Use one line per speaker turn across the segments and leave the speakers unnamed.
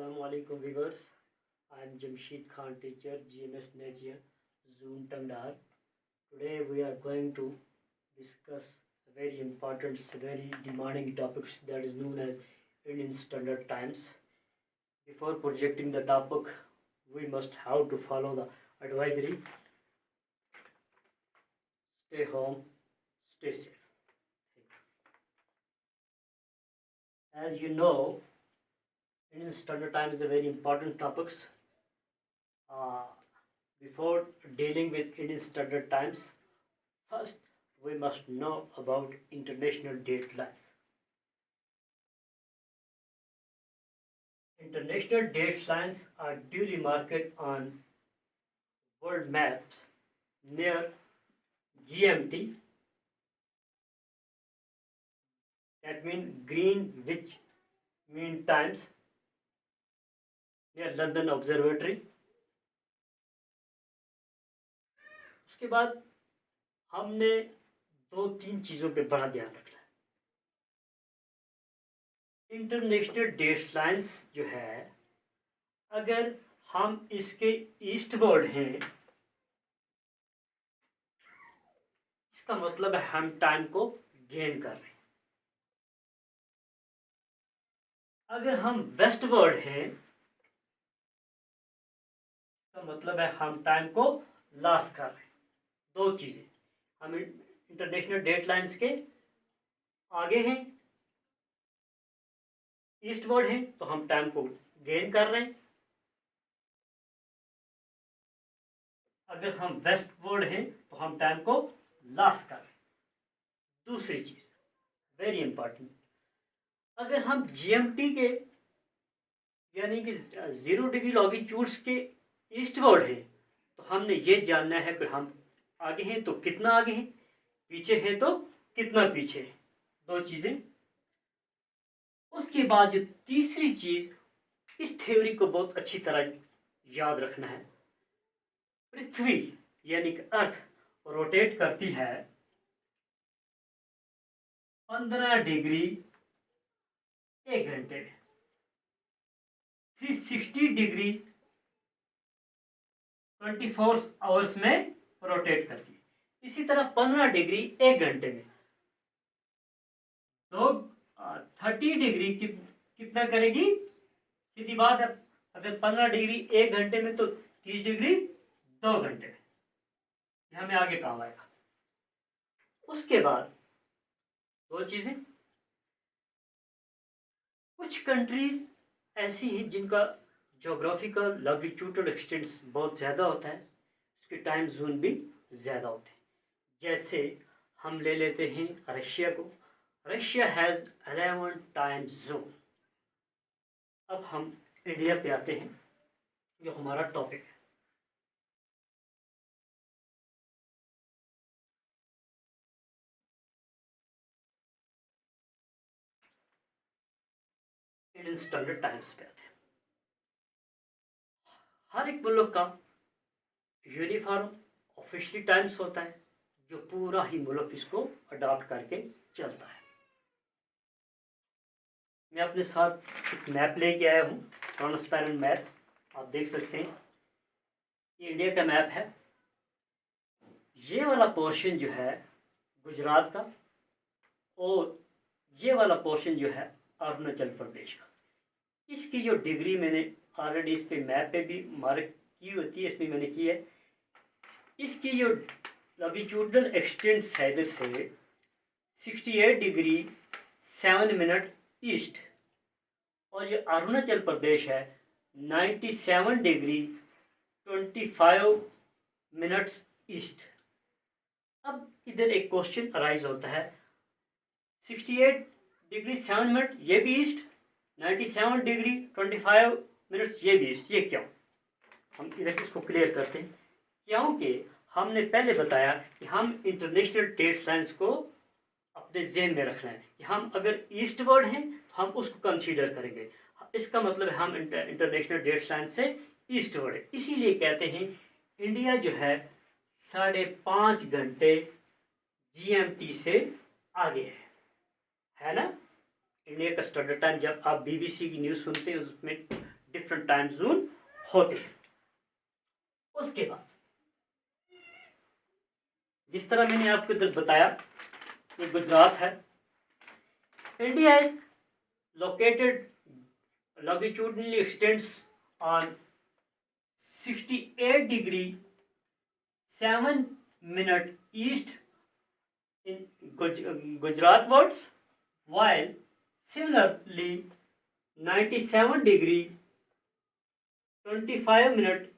Assalamualaikum viewers. I am Jamshid Khan, teacher, GMS Najia, Zoom Tangdar. Today we are going to discuss a very important, very demanding topics that is known as Indian Standard Times. Before projecting the topic, we must have to follow the advisory. Stay home, stay safe. As you know, Indian Standard Time is a very important topics. Uh, Before dealing with Indian Standard Times, first we must know about international datelines. International datelines are duly marked on world maps near GMT, that means Greenwich Mean Times, near London Observatory. उसके बाद हमने दो तीन चीज़ों पे बड़ा ध्यान रखना है। इंटरनेशनल डेटलाइंस जो है, अगर हम इसके ईस्टवर्ड हैं, इसका मतलब है हम टाइम को गेन कर रहे हैं। अगर हम वेस्टवर्ड हैं, इसका मतलब है हम टाइम को लॉस कर रहे हैं। दो चीज़ें, हम इंटरनेशनल डेटलाइंस के आगे हैं, ईस्टवर्ड हैं, तो हम टाइम को गेन कर रहे हैं। अगर हम वेस्टवर्ड हैं तो हम टाइम को लॉस कर रहे हैं। दूसरी चीज़ वेरी इंपॉर्टेंट, अगर हम जीएमटी के यानी कि 0 डिग्री लॉन्गिट्यूड्स के ईस्टवर्ड हैं, तो हमने ये जानना है कि हम आगे हैं तो कितना आगे हैं, पीछे हैं तो कितना पीछे है। दो चीज़ें। उसके बाद जो तीसरी चीज़, इस थ्योरी को बहुत अच्छी तरह याद रखना है। पृथ्वी यानी कि अर्थ रोटेट करती है 15 डिग्री 1 घंटे में, 360 डिग्री 24 आवर्स में रोटेट करती है। इसी तरह 15 डिग्री 1 घंटे में 30 डिग्री कितना करेगी? सीधी बात है, अगर 15 डिग्री 1 घंटे में तो 30 डिग्री 2 घंटे में, यह हमें आगे काम आएगा। उसके बाद दो चीजें, कुछ कंट्रीज ऐसी हैं जिनका जोग्राफिकल लॉन्गिट्यूडल एक्सटेंस बहुत ज़्यादा होता है, उसके टाइम जोन भी ज़्यादा होते हैं। जैसे हम ले लेते हैं रशिया को। Russia has 11 time zone. अब हम इंडिया पे आते हैं, जो हमारा टॉपिक है। इंडियन स्टैंडर्ड टाइम्स पे आते हैं। हर एक मुल्क का यूनिफॉर्म ऑफिशियली टाइम्स होता है, जो पूरा ही मुल्क इसको अडॉप्ट करके चलता है। मैं अपने साथ एक मैप लेके आया हूँ, ट्रांसपेरेंट मैप। आप देख सकते हैं, ये इंडिया का मैप है। ये वाला पोर्शन जो है गुजरात का, और ये वाला पोर्शन जो है अरुणाचल प्रदेश का। इसकी जो डिग्री मैंने ऑलरेडी इस पे मैप पे भी मार्क की होती है, इसमें मैंने की है। इसकी जो लॉन्गिट्यूडल एक्सटेंस है इधर से 68 डिग्री 7 मिनट ईस्ट, और ये अरुणाचल प्रदेश है 97 डिग्री 25 मिनट्स ईस्ट। अब इधर एक क्वेश्चन अराइज होता है, 68 डिग्री 7 मिनट ये भी ईस्ट, 97 डिग्री 25 मिनट्स ये भी ईस्ट, ये क्यों? हम इधर इसको क्लियर करते हैं। क्योंकि हमने पहले बताया कि हम इंटरनेशनल डेटलाइंस को अपने जेहन में रखना है कि हम अगर ईस्टवर्ड हैं तो हम उसको कंसीडर करेंगे। इसका मतलब है हम इंटरनेशनल डेटलाइन से ईस्टवर्ड है। इसीलिए कहते हैं इंडिया जो है 5.5 घंटे जीएमटी से आगे है ना। इंडिया का स्टैंडर्ड टाइम, जब आप बीबीसी की न्यूज़ सुनते हैं उसमें डिफरेंट टाइम जोन होते हैं। उसके बाद जिस तरह मैंने आपको इधर बताया, ये गुजरात है। India is located longitudinally extends on 68 degree 7 minute east in Gujarat wards, while similarly 97 degree 25 minute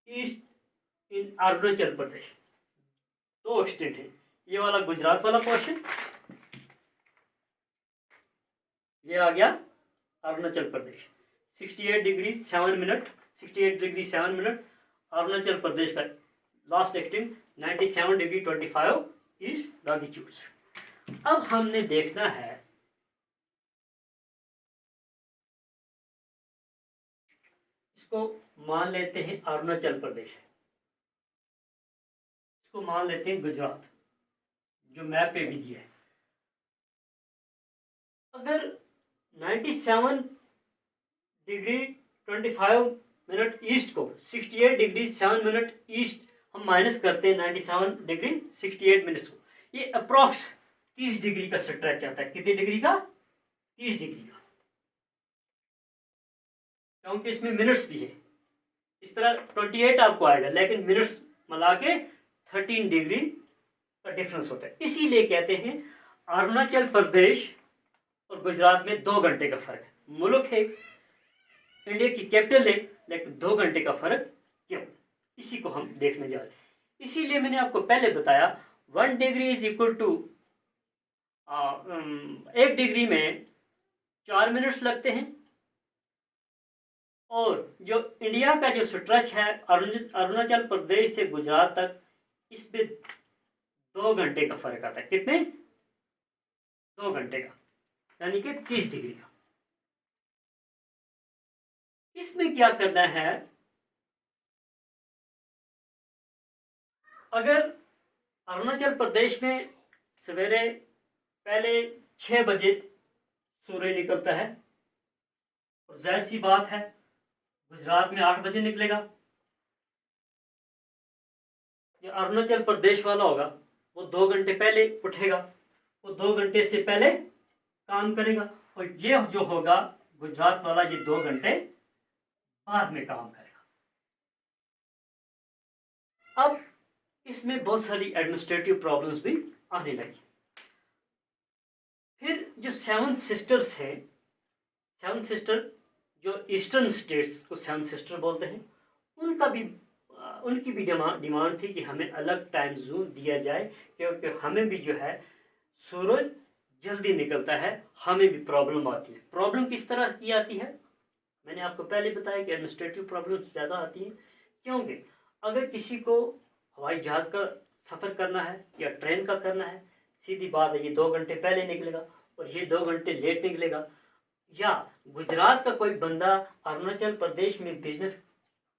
east in Arunachal Pradesh. दो एक्सटेंट है, ये वाला गुजरात वाला पोर्शन, ये आ गया Arunachal Pradesh. 68 degree 7 minute, 68 degree 7 minute Arunachal Pradesh का last extent 97 degree 25 east longitude. अब हमने देखना है इसको मान लेते हैं अरुणाचल प्रदेश, इसको मान लेते हैं गुजरात, जो मैप पे भी दिया है। अगर 97 डिग्री 25 मिनट ईस्ट को 68 डिग्री 7 मिनट ईस्ट हम माइनस करते हैं 97 डिग्री 68 मिनट्स को, ये अप्रॉक्स 30 डिग्री का स्ट्रेच आता है। कितने डिग्री का? 30 डिग्री का, क्योंकि इसमें मिनट्स भी है। इस तरह 28 आपको आएगा, लेकिन मिनट्स मिला के 13 डिग्री का डिफरेंस होता है। इसीलिए कहते हैं अरुणाचल प्रदेश और गुजरात में 2 घंटे का फर्क है। मुल्क है, इंडिया की कैपिटल है, लेकिन 2 घंटे का फर्क क्यों, इसी को हम देखने जा रहे हैं। इसीलिए मैंने आपको पहले बताया 1 degree is equal to 1 degree में 4 मिनट्स लगते हैं, और जो इंडिया का जो स्ट्रेच है अरुणाचल प्रदेश से गुजरात तक, इसमें 2 घंटे का फर्क आता है। कितने? 2 घंटे का, यानी कि 30 डिग्री का। इसमें क्या करना है, अगर अरुणाचल प्रदेश में सवेरे पहले 6 बजे सूर्य निकलता है, और जाहिर सी बात है गुजरात में 8 बजे निकलेगा। जो अरुणाचल प्रदेश वाला होगा वो 2 घंटे पहले उठेगा, वो 2 घंटे से पहले काम करेगा, और ये जो होगा गुजरात वाला, ये 2 घंटे बाद में काम करेगा। अब इसमें बहुत सारी एडमिनिस्ट्रेटिव प्रॉब्लम्स भी आने लगी। फिर जो 7 सिस्टर्स हैं, 7 सिस्टर जो ईस्टर्न स्टेट्स को 7 सिस्टर बोलते हैं, उनकी भी डिमांड थी कि हमें अलग टाइम जोन दिया जाए, क्योंकि हमें भी जो है सूरज जल्दी निकलता है, हमें भी प्रॉब्लम आती है। प्रॉब्लम किस तरह की आती है? मैंने आपको पहले बताया कि एडमिनिस्ट्रेटिव प्रॉब्लम्स ज़्यादा आती हैं, क्योंकि अगर किसी को हवाई जहाज़ का सफ़र करना है या ट्रेन का करना है, सीधी बात है ये 2 घंटे पहले निकलेगा और ये 2 घंटे लेट निकलेगा। या गुजरात का कोई बंदा अरुणाचल प्रदेश में बिजनेस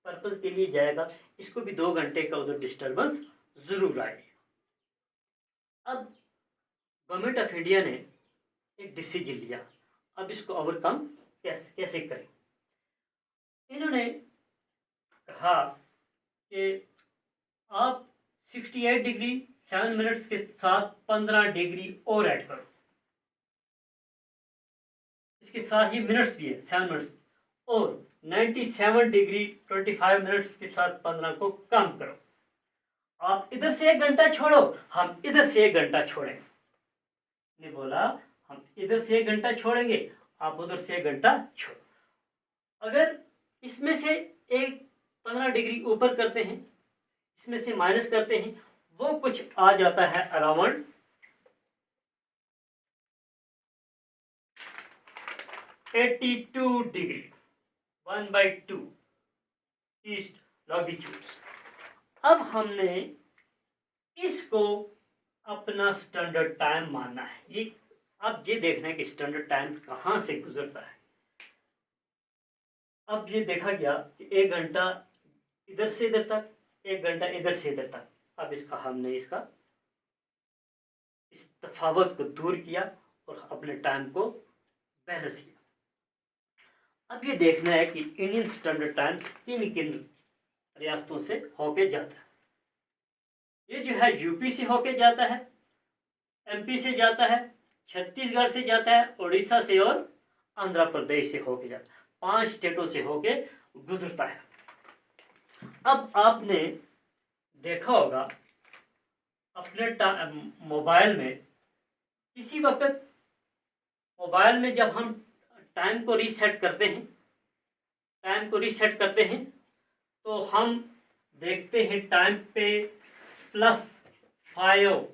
पर्पज़ के लिए जाएगा, इसको भी 2 घंटे का उधर डिस्टर्बेंस ज़रूर आएगी। अब गवर्नमेंट ऑफ इंडिया ने एक डिसीजन लिया, अब इसको ओवरकम कैसे करें। इन्होंने कहा कि आप 68 डिग्री 7 मिनट्स के साथ 15 डिग्री और ऐड करो, इसके साथ ये मिनट्स भी है 7 मिनट्स, और 97 डिग्री 25 मिनट्स के साथ 15 को कम करो। आप इधर से 1 घंटा छोड़ो, हम इधर से 1 घंटा छोड़ेंगे। ने बोला हम इधर से 1 घंटा छोड़ेंगे, आप उधर से 1 घंटा छोड़ो। अगर इसमें से एक 15 डिग्री ऊपर करते हैं, इसमें से माइनस करते हैं, वो कुछ आ जाता है अराउंड 82 डिग्री 1/2 ईस्ट लॉन्गिट्यूड्स। अब हमने इसको अपना स्टैंडर्ड टाइम मानना है। ये अब ये देखना है कि स्टैंडर्ड टाइम कहाँ से गुजरता है। अब ये देखा गया कि 1 घंटा इधर से इधर तक, 1 घंटा इधर से इधर तक। अब हमने इसका इस तफावत को दूर किया और अपने टाइम को बैलेंस किया। अब ये देखना है कि इंडियन स्टैंडर्ड टाइम किन किन रियासतों से होके जाता है। ये जो है यूपी से होके जाता है, एमपी से जाता है, छत्तीसगढ़ से जाता है, उड़ीसा से और आंध्र प्रदेश से होके जाता है। 5 स्टेटों से होके गुजरता है। अब आपने देखा होगा अपने मोबाइल में, किसी वक्त मोबाइल में जब हम टाइम को रीसेट करते हैं, तो हम देखते हैं टाइम पे +5